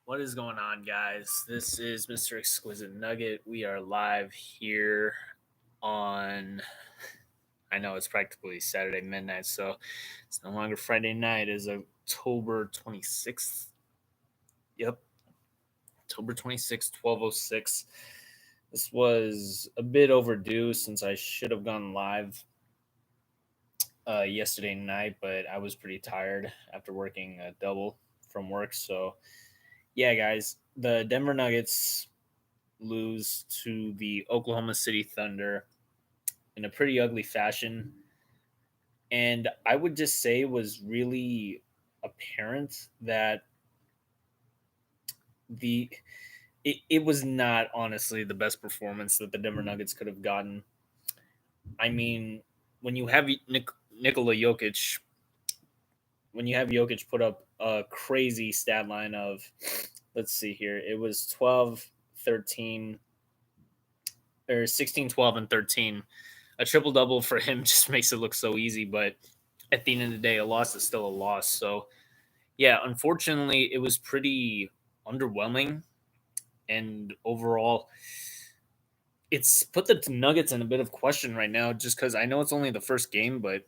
What is going on, guys? This is Mr. Exquisite Nugget. We are live here on. I know it's practically Saturday midnight, so it's no longer Friday night. It's October 26th. Yep, October 26th, 12:06. This was a bit overdue since I should have gone live yesterday night, but I was pretty tired after working a double from work. So, yeah, guys, the Denver Nuggets lose to the Oklahoma City Thunder in a pretty ugly fashion. And I would just say it was really apparent that the it was not honestly the best performance that the Denver Nuggets could have gotten. I mean, when you have Nikola Jokic, when you have Jokic put up a crazy stat line of, let's see here, it was 12, 13, or 16, 12, and 13. A triple double for him just makes it look so easy, but at the end of the day, a loss is still a loss. So, yeah, unfortunately, it was pretty underwhelming. And overall, it's put the Nuggets in a bit of question right now just because I know it's only the first game, but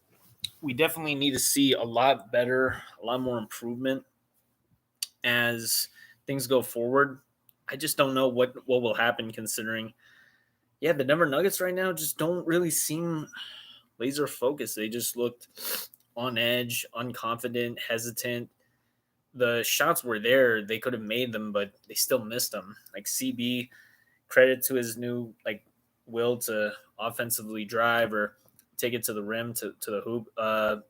we definitely need to see a lot better, a lot more improvement as things go forward. I just don't know what will happen considering, yeah, the Denver Nuggets right now just don't really seem laser focused. They just looked on edge, unconfident, hesitant. The shots were there; they could have made them, but they still missed them. Like CB, credit to his new will to offensively drive or take it to the rim to the hoop.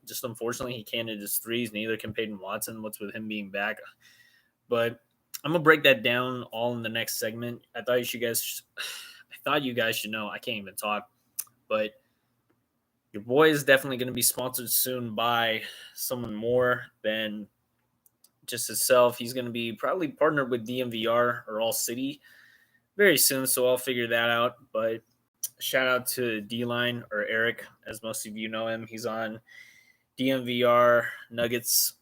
Just unfortunately, he can't hit his threes. Neither can Peyton Watson. What's with him being back? But I'm gonna break that down all in the next segment. I thought you guys should know. I can't even talk, but your boy is definitely going to be sponsored soon by someone more than just himself. He's going to be probably partnered with DMVR or All City very soon, so I'll figure that out. But shout out to D Line or Eric, as most of you know him. He's on DMVR Nuggets.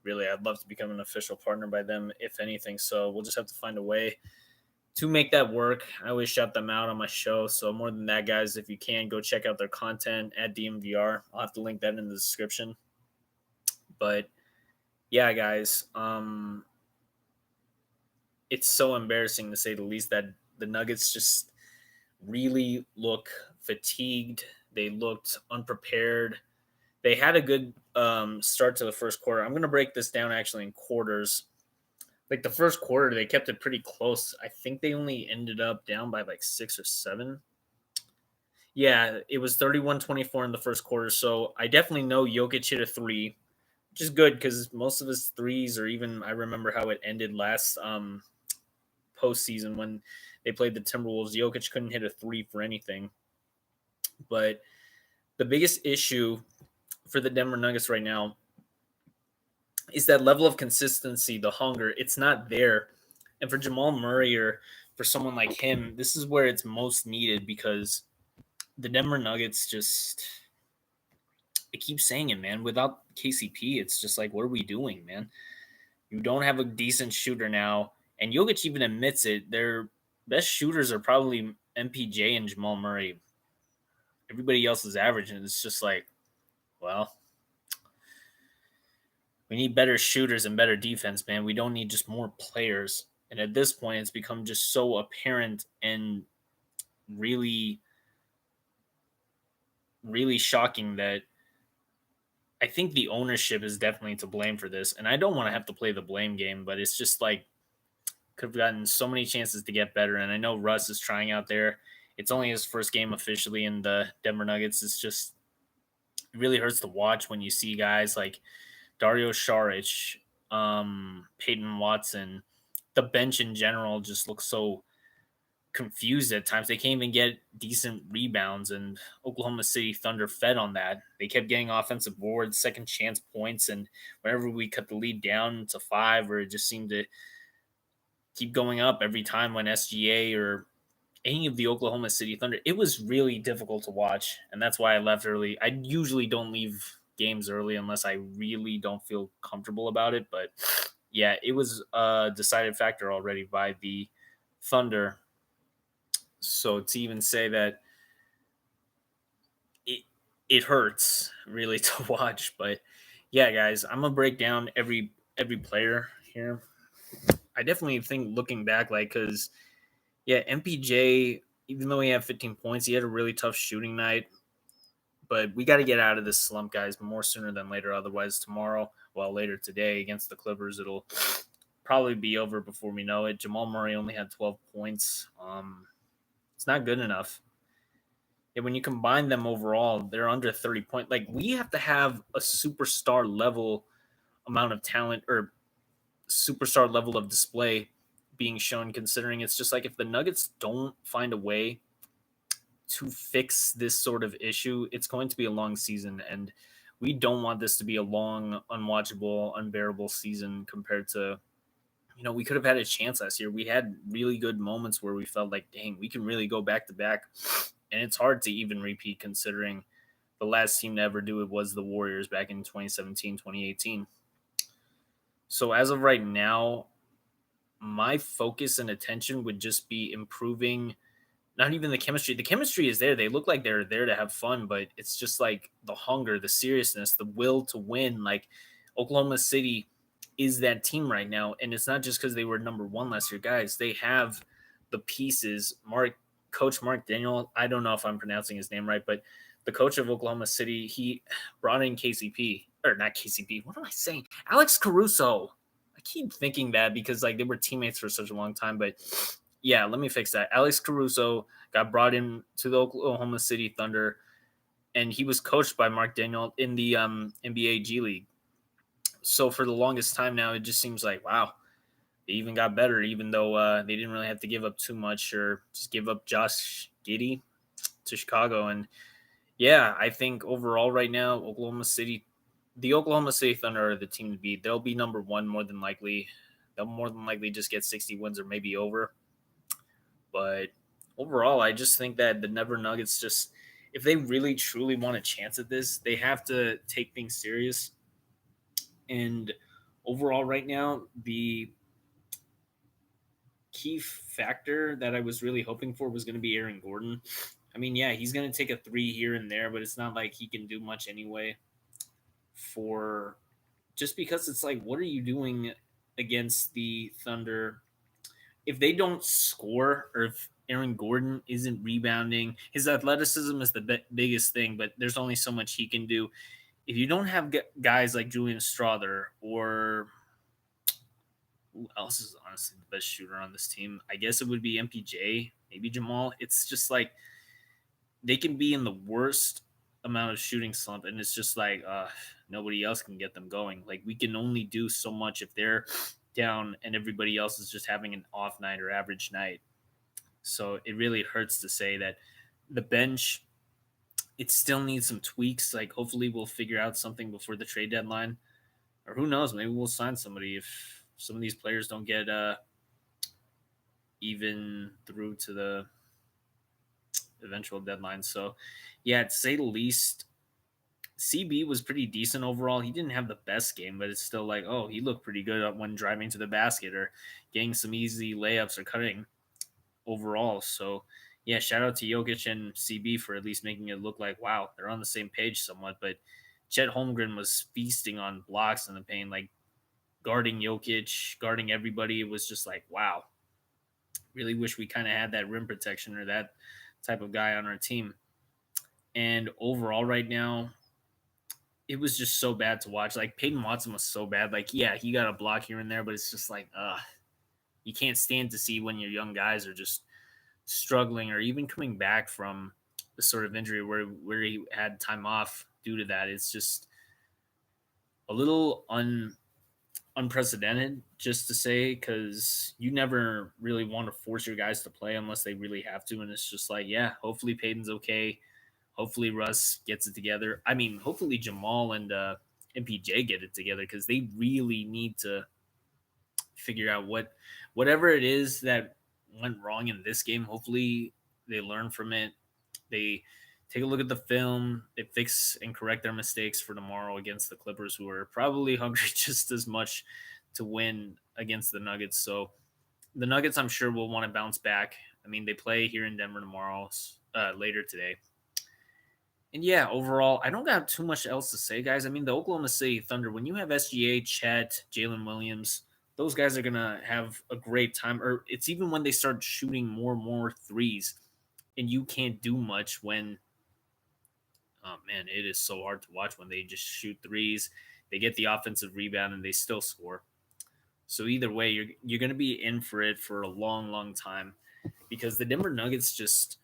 Really, I'd love to become an official partner by them, if anything. So we'll just have to find a way to make that work. I always shout them out on my show. So more than that, guys, if you can, go check out their content at DMVR. I'll have to link that in the description. But yeah, guys, it's so embarrassing to say the least that the Nuggets just really look fatigued. They looked unprepared. They had a good start to the first quarter. I'm going to break this down actually in quarters. Like the first quarter, they kept it pretty close. I think they only ended up down by like 6 or 7. Yeah, it was 31-24 in the first quarter. So I definitely know Jokic hit a three, which is good because most of his threes, or even I remember how it ended last postseason when they played the Timberwolves. Jokic couldn't hit a three for anything. But the biggest issue for the Denver Nuggets right now is that level of consistency, the hunger. It's not there. And for Jamal Murray or for someone like him, this is where it's most needed because the Denver Nuggets just, I keep saying it, man. Without KCP, it's just like, what are we doing, man? You don't have a decent shooter now. And Jokic even admits it. Their best shooters are probably MPJ and Jamal Murray. Everybody else is average. And it's just like, well, we need better shooters and better defense, man. We don't need just more players. And at this point, it's become just so apparent and really, really shocking that I think the ownership is definitely to blame for this. And I don't want to have to play the blame game, but it's just like could have gotten so many chances to get better. And I know Russ is trying out there. It's only his first game officially in the Denver Nuggets. It's just it really hurts to watch when you see guys like Dario Saric, Peyton Watson, the bench in general just looks so confused at times. They can't even get decent rebounds, and Oklahoma City Thunder fed on that. They kept getting offensive boards, second chance points, and whenever we cut the lead down to 5, or it just seemed to keep going up every time when SGA or any of the Oklahoma City Thunder, it was really difficult to watch, and that's why I left early. I usually don't leave games early unless I really don't feel comfortable about it, but Yeah, it was a decided factor already by the Thunder. So to even say that it it hurts really to watch, but yeah, guys, I'm gonna break down every player here. I definitely think looking back, like, because yeah, MPJ, even though he had 15 points, he had a really tough shooting night. But we got to get out of this slump, guys, more sooner than later. Otherwise, tomorrow, well, later today against the Clippers, it'll probably be over before we know it. Jamal Murray only had 12 points. It's not good enough. And when you combine them overall, they're under 30 points. Like, we have to have a superstar level amount of talent or superstar level of display being shown, considering it's just like if the Nuggets don't find a way to fix this sort of issue, it's going to be a long season. And we don't want this to be a long, unwatchable, unbearable season compared to, we could have had a chance last year. We had really good moments where we felt like, dang, we can really go back to back. And it's hard to even repeat considering the last team to ever do it was the Warriors back in 2017, 2018. So as of right now, my focus and attention would just be improving not even the chemistry. The chemistry is there. They look like they're there to have fun, but it's just like the hunger, the seriousness, the will to win. Like Oklahoma City is that team right now. And it's not just because they were number one last year. Guys, they have the pieces. Coach Mark Daniel, I don't know if I'm pronouncing his name right, but the coach of Oklahoma City, he brought in KCP, or not KCP. What am I saying? Alex Caruso. I keep thinking that because like they were teammates for such a long time, but yeah, let me fix that. Alex Caruso got brought in to the Oklahoma City Thunder, and he was coached by Mark Daniel in the NBA G League. So for the longest time now, it just seems like wow, they even got better, even though they didn't really have to give up too much or just give up Josh Giddey to Chicago. And yeah, I think overall right now, the Oklahoma City Thunder are the team to beat. They'll be number one more than likely. They'll more than likely just get 60 wins or maybe over. But overall, I just think that the Never Nuggets just, if they really truly want a chance at this, they have to take things serious. And overall, right now, the key factor that I was really hoping for was going to be Aaron Gordon. I mean, yeah, he's going to take a three here and there, but it's not like he can do much anyway. For just because it's like, what are you doing against the Thunder if they don't score or if Aaron Gordon isn't rebounding? His athleticism is the biggest thing, but there's only so much he can do. If you don't have guys like Julian Strother or who else is honestly the best shooter on this team, I guess it would be MPJ, maybe Jamal. It's just like they can be in the worst amount of shooting slump, and it's just like nobody else can get them going. Like we can only do so much if they're down and everybody else is just having an off night or average night. So it really hurts to say that the bench, it still needs some tweaks. Like hopefully we'll figure out something before the trade deadline, or who knows, maybe we'll sign somebody if some of these players don't get even through to the eventual deadline. So yeah, to say the least, CB was pretty decent overall. He didn't have the best game, but it's still like, oh, he looked pretty good when driving to the basket or getting some easy layups or cutting overall. So, yeah, shout out to Jokic and CB for at least making it look like, wow, they're on the same page somewhat. But Chet Holmgren was feasting on blocks in the paint, like guarding Jokic, guarding everybody. It was just like, wow, really wish we kind of had that rim protection or that type of guy on our team. And overall, right now, it was just so bad to watch. Like Peyton Watson was so bad. Like, yeah, he got a block here and there, but it's just like, you can't stand to see when your young guys are just struggling or even coming back from the sort of injury where he had time off due to that. It's just a little unprecedented, just to say, because you never really want to force your guys to play unless they really have to. And it's just like, yeah, hopefully Peyton's okay. Hopefully Russ gets it together. I mean, hopefully Jamal and MPJ get it together because they really need to figure out whatever it is that went wrong in this game. Hopefully they learn from it. They take a look at the film. They fix and correct their mistakes for tomorrow against the Clippers, who are probably hungry just as much to win against the Nuggets. So the Nuggets, I'm sure, will want to bounce back. I mean, they play here in Denver tomorrow, later today. And yeah, overall, I don't got too much else to say, guys. I mean, the Oklahoma City Thunder, when you have SGA, Chet, Jalen Williams, those guys are going to have a great time. Or it's even when they start shooting more and more threes, and you can't do much when, oh man, it is so hard to watch when they just shoot threes. They get the offensive rebound and they still score. So either way, you're going to be in for it for a long, long time because the Denver Nuggets just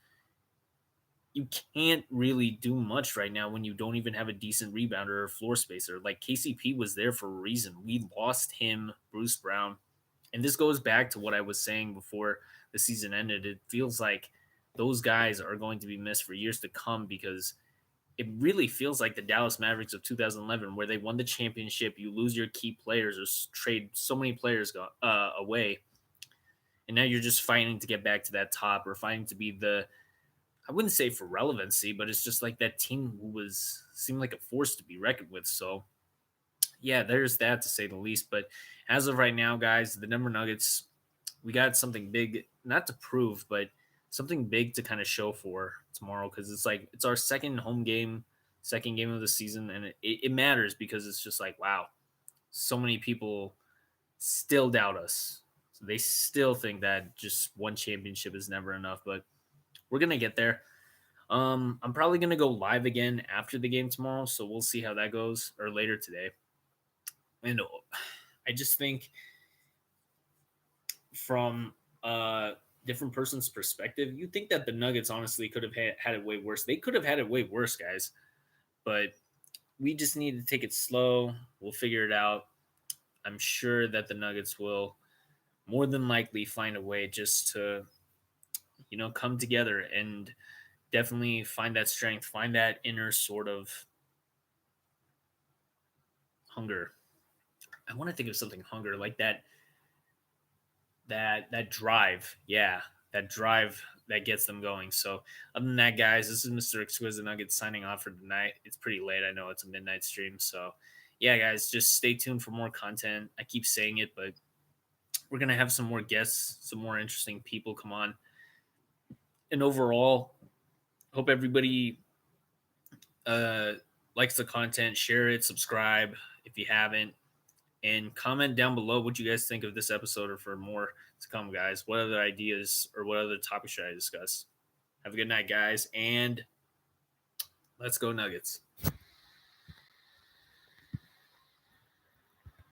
you can't really do much right now when you don't even have a decent rebounder or floor spacer. Like KCP was there for a reason. We lost him, Bruce Brown. And this goes back to what I was saying before the season ended. It feels like those guys are going to be missed for years to come because it really feels like the Dallas Mavericks of 2011, where they won the championship. You lose your key players or trade so many players away. And now you're just fighting to get back to that top or fighting to be I wouldn't say for relevancy, but it's just like that team who seemed like a force to be reckoned with. So yeah, there's that to say the least. But as of right now, guys, the Denver Nuggets, we got something big, not to prove, but something big to kind of show for tomorrow because it's our second game of the season, and it matters because it's just like wow, so many people still doubt us. So they still think that just one championship is never enough, but we're gonna get there. I'm probably gonna go live again after the game tomorrow, so we'll see how that goes, or later today. And I just think from a different person's perspective, you think that the Nuggets honestly could have had it way worse. They could have had it way worse, guys. But we just need to take it slow. We'll figure it out. I'm sure that the Nuggets will more than likely find a way just to, come together and definitely find that strength, find that inner sort of hunger. I want to think of something hunger like that drive. Yeah, that drive that gets them going. So other than that, guys, this is Mr. Exquisite Nugget signing off for tonight. It's pretty late. I know it's a midnight stream. So yeah, guys, just stay tuned for more content. I keep saying it, but we're gonna have some more guests, some more interesting people come on. And overall, hope everybody uh likes the content, share it, subscribe if you haven't, and comment down below what you guys think of this episode or for more to come, guys. What other ideas or what other topics should I discuss? Have a good night, guys, and let's go Nuggets.